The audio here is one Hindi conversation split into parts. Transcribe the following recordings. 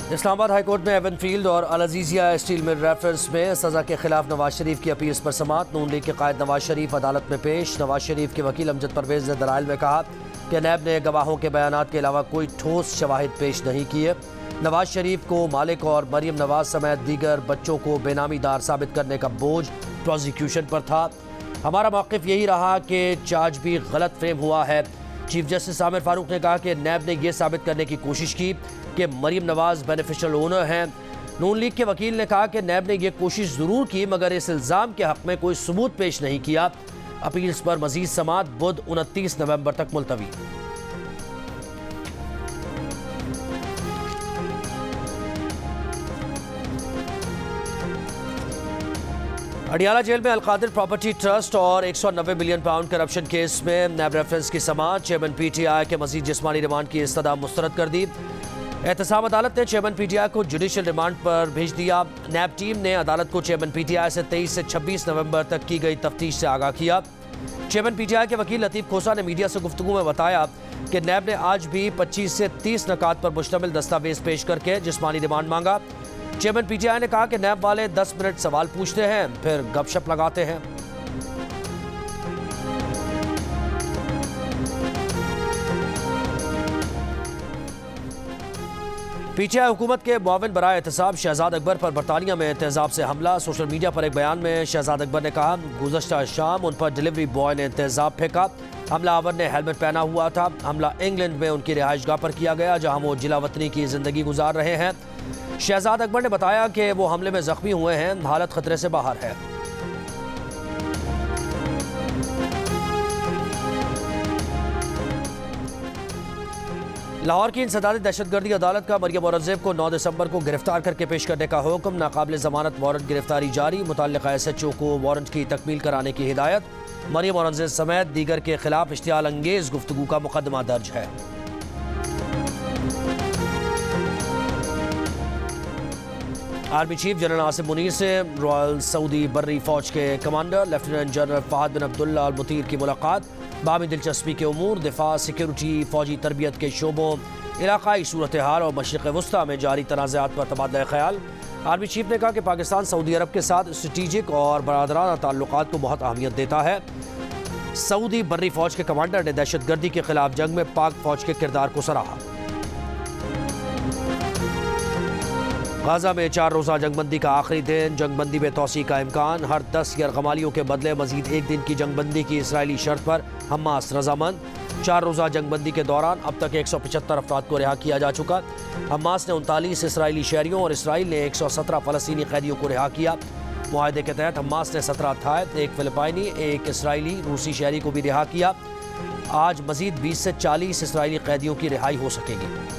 इस्लामाबाद हाईकोर्ट में एवन फील्ड और अल अजीजिया स्टील मिल रेफरेंस में सजा के खिलाफ नवाज शरीफ की अपील पर समाअत। नून लीग के कायद नवाज शरीफ अदालत में पेश। नवाज शरीफ के वकील अमजद परवेज ने दलाइल में कहा कि नैब ने गवाहों के बयानात के अलावा कोई ठोस शवाहिद पेश नहीं किए। नवाज शरीफ को मालिक और मरियम नवाज समेत दीगर बच्चों को बेनामीदार साबित करने का बोझ प्रोसिक्यूशन पर था। हमारा मौक़िफ़ यही रहा कि चार्ज भी गलत फ्रेम हुआ है। चीफ जस्टिस आमिर फारूक ने कहा कि नैब ने यह साबित करने की कोशिश की कि मरियम नवाज बेनिफिशियल ओनर हैं। नून लीग के वकील ने कहा कि नैब ने यह कोशिश ज़रूर की मगर इस इल्ज़ाम के हक़ में कोई सबूत पेश नहीं किया। अपील्स पर मज़ीद समाअत बुध 29 नवंबर तक मुलतवी। अडियाला जेल में अलकादिर प्रॉपर्टी ट्रस्ट और 190 मिलियन पाउंड करप्शन केस में नैब रेफरेंस की समाअत। चेयरमैन पीटीआई के मजीद जिस्मानी रिमांड की इस्तदा मुस्तरद कर दी। एहतसाब अदालत ने चेयरमैन पीटीआई को जुडिशल रिमांड पर भेज दिया। नैब टीम ने अदालत को चेयरमैन पीटीआई से 23 से 26 नवंबर तक की गई तफ्तीश से आगाह किया। चेयरमैन पीटीआई के वकील लतीफ़ खोसा ने मीडिया से गुफ्तगू में बताया कि नैब ने आज भी 25 से 30 नकात पर मुश्तमिल दस्तावेज पेश करके जिस्मानी रिमांड मांगा। चेयरमैन पीटीआई ने कहा कि नैब वाले 10 मिनट सवाल पूछते हैं फिर गपशप लगाते हैं। पीटीआई हुकूमत के मुआविन बराए एहतसाब शहजाद अकबर पर बरतानिया में तेजाब से हमला। सोशल मीडिया पर एक बयान में शहजाद अकबर ने कहा गुज़श्ता शाम उन पर डिलीवरी बॉय ने तेजाब फेंका। हमलावर ने हेलमेट पहना हुआ था। हमला इंग्लैंड में उनकी रिहाइशगाह पर किया गया जहां वो जिला वतनी की जिंदगी गुजार रहे हैं। शहजाद अकबर ने बताया कि वो हमले में जख्मी हुए हैं, हालत खतरे से बाहर है। लाहौर की इंसदादी दहशतगर्दी अदालत का मरियम औरंगजेब को 9 दिसंबर को गिरफ्तार करके पेश करने का हुक्म। नाकाबिल जमानत वारंट गिरफ्तारी जारी। मुतल्लिका SHO को वारंट की तकमील कराने की हिदायत। मरियम औरंगजेब समेत दीगर के खिलाफ इश्तियाल अंगेज गुफ्तगू का मुकदमा दर्ज है। Army chief general Asim Munir से रॉयल सऊदी बर्री फौज के कमांडर लेफ्टिनेंट जनरल फहद बिन अब्दुल्ला अल मुतीर की मुलाकात। बामी दिलचस्पी के उमूर, दिफा, सिक्योरिटी, फौजी तरबियत के शोबों, इलाकाई सूरत हाल और मशरिक़ वस्ता में जारी तनाज़ात पर तबादला ख्याल। आर्मी चीफ ने कहा कि पाकिस्तान सऊदी अरब के साथ स्ट्रेटेजिक और बरादराना ताल्लुकात को बहुत अहमियत देता है। सऊदी बर्री फौज के कमांडर ने दहशतगर्दी के खिलाफ जंग में पाक फौज के किरदार को सराहा। गाजा में 4 रोज़ा जंगबंदी का आखिरी दिन। जंगबंदी में तोसी का इम्कान। हर 10 यरगमालियों के बदले मजीद एक दिन की जंगबंदी की इसराइली शर्त पर हमास रजामंद। 4 रोज़ा जंगबंदी के दौरान अब तक 175 अफराद को रिहा किया जा चुका। हमास ने 39 इसराइली शहरियों और इसराइल ने 117 फ़लस्तीनी कैदियों को रिहा किया। मुआहदे के तहत हमास ने 17 थायत, 1 फिलिपाइनी, 1 इसराइली रूसी शहरी को भी रिहा किया। आज मजीद 20 से 40 इसराइली कैदियों की रिहाई हो सकेगी।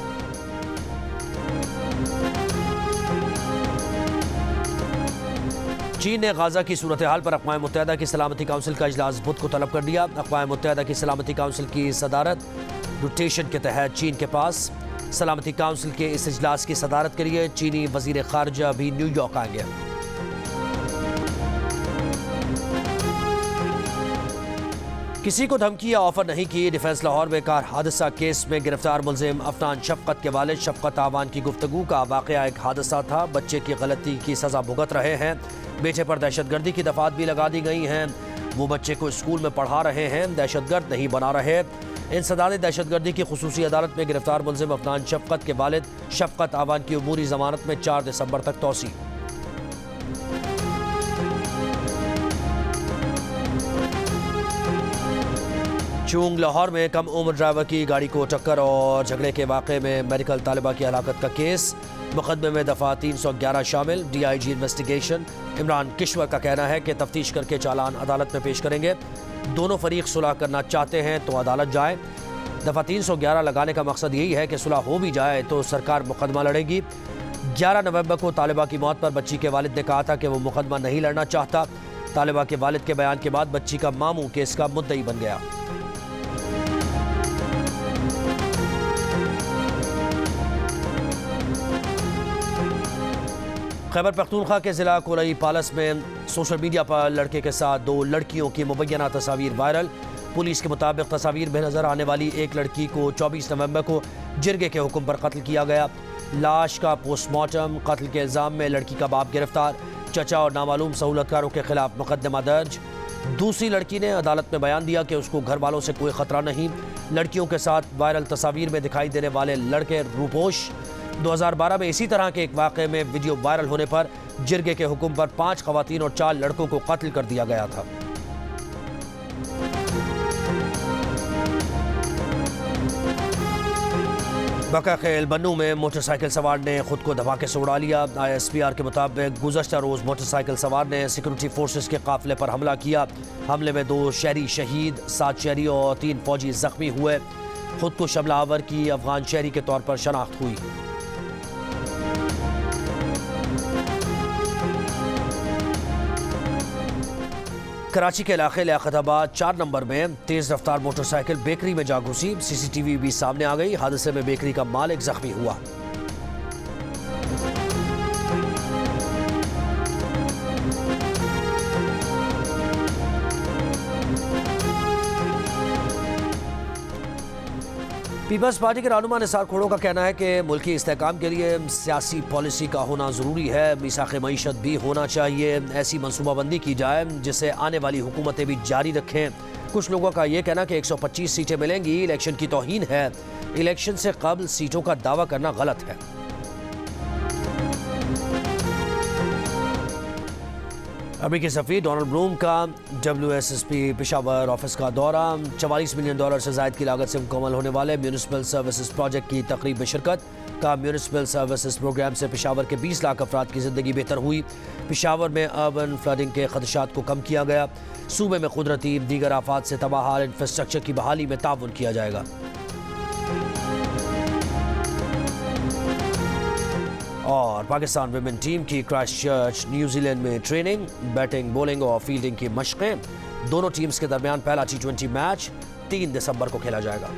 चीन ने गाजा की सूरत हाल पर अक़वाम मुत्तहिदा की सलामती काउंसिल का इजलास बुध को तलब कर दिया। अक़वाम मुत्तहिदा की सलामती काउंसिल की सदारत रोटेशन के तहत चीन के पास। सलामती काउंसिल के इस इजलास की सदारत के लिए चीनी वज़ीर ख़ारजा भी न्यूयॉर्क आएंगे। किसी को धमकी या ऑफर नहीं की। डिफेंस लाहौर में कार हादसा केस में गिरफ्तार मुलजिम अफनान शफकत के वालिद शफकत आवान की गुफ्तगू का वाक़या एक हादसा था। बच्चे की गलती की सज़ा भुगत रहे हैं। बेटे पर दहशतगर्दी की दफ़ात भी लगा दी गई हैं। वो बच्चे को स्कूल में पढ़ा रहे हैं, दहशतगर्द नहीं बना रहे। इंसदादी दहशतगर्दी की खुसूसी अदालत में गिरफ्तार मुलजिम अफनान शफकत के वालिद शफकत आवान की उमूरी ज़मानत में 4 दिसंबर तक तोसी। चूंग लाहौर में कम उम्र ड्राइवर की गाड़ी को टक्कर और झगड़े के वाक़े में मेडिकल तालिबा की हलाकत का केस। मुकदमे में दफ़ा 311 शामिल। DIG इन्वेस्टिगेशन इमरान किश्वर का कहना है कि तफ्तीश करके चालान अदालत में पेश करेंगे। दोनों फरीक सुलह करना चाहते हैं तो अदालत जाए। दफ़ा 311 लगाने का मकसद यही है कि सुलह हो भी जाए तो सरकार मुकदमा लड़ेगी। 11 नवंबर को तालिबा की मौत पर बच्ची के वालिद ने कहा था कि वो मुकदमा नहीं लड़ना चाहता। तालिबा के वालिद के बयान के बाद बच्ची का मामू केस का मुद्दई बन गया। खैबर पख्तूनख्वा के ज़िला कोलई पालस में सोशल मीडिया पर लड़के के साथ 2 लड़कियों की मुबैना तस्वीर वायरल। पुलिस के मुताबिक तस्वीर में नजर आने वाली एक लड़की को 24 नवंबर को जिरगे के हुक्म पर कत्ल किया गया। लाश का पोस्टमार्टम, कत्ल के इल्जाम में लड़की का बाप गिरफ्तार, चचा और नामालूम सहूलतकारों के खिलाफ मुकदमा दर्ज। दूसरी लड़की ने अदालत में बयान दिया कि उसको घर वालों से कोई खतरा नहीं। लड़कियों के साथ वायरल तस्वीर में दिखाई देने वाले लड़के रूपोश। 2012 में इसी तरह के एक वाक़े में वीडियो वायरल होने पर जिरगे के हुक्म पर 5 खवातीन और 4 लड़कों को कत्ल कर दिया गया था। बकाखेल बन्नू में मोटरसाइकिल सवार ने खुद को धमाके से उड़ा लिया। ISPR के मुताबिक गुज़श्ता रोज़ मोटरसाइकिल सवार ने सिक्योरिटी फोर्सेस के काफिले पर हमला किया। हमले में 2 शहरी शहीद, 7 शहरी और 3 फौजी जख्मी हुए। खुद को हमलावर की अफगान शहरी के तौर पर शनाख्त हुई। कराची के इलाके लियाकताबाद 4 नंबर में तेज रफ्तार मोटरसाइकिल बेकरी में जा घुसी। CCTV भी सामने आ गई। हादसे में बेकरी का मालिक जख्मी हुआ। पीपल्स पार्टी के रहनुमा निसार खोड़ो का कहना है कि मुल्की इस्तेहकाम के लिए सियासी पॉलिसी का होना ज़रूरी है। मीसाक़ मईशत भी होना चाहिए। ऐसी मनसूबाबंदी की जाए जिसे आने वाली हुकूमतें भी जारी रखें। कुछ लोगों का ये कहना कि 125 सीटें मिलेंगी इलेक्शन की तौहीन है। इलेक्शन से कबल सीटों का दावा करना गलत है। अमेरिकी सफ़ीर डोनाल्ड ब्लूम का WSSP पेशावर ऑफिस का दौरा। $44 मिलियन से ज़ायद की लागत से मुकम्मल होने वाले म्यूनिसिपल सर्विसेज प्रोजेक्ट की तकरीब में शिरकत। का म्यूनिसिपल सर्विसेज प्रोग्राम से पेशावर के 20 लाख अफराद की ज़िंदगी बेहतर हुई। पेशावर में अर्बन फ्लडिंग के खदशात को कम किया गया। सूबे में कुदरती दीगर आफात से तबाह इंफ्रास्ट्रक्चर की बहाली में ताउन किया जाएगा। और पाकिस्तान विमेन टीम की क्राइस्टचर्च न्यूजीलैंड में ट्रेनिंग, बैटिंग, बॉलिंग और फील्डिंग की मशक़ें। दोनों टीम्स के दरमियान पहला T20 मैच 3 दिसंबर को खेला जाएगा।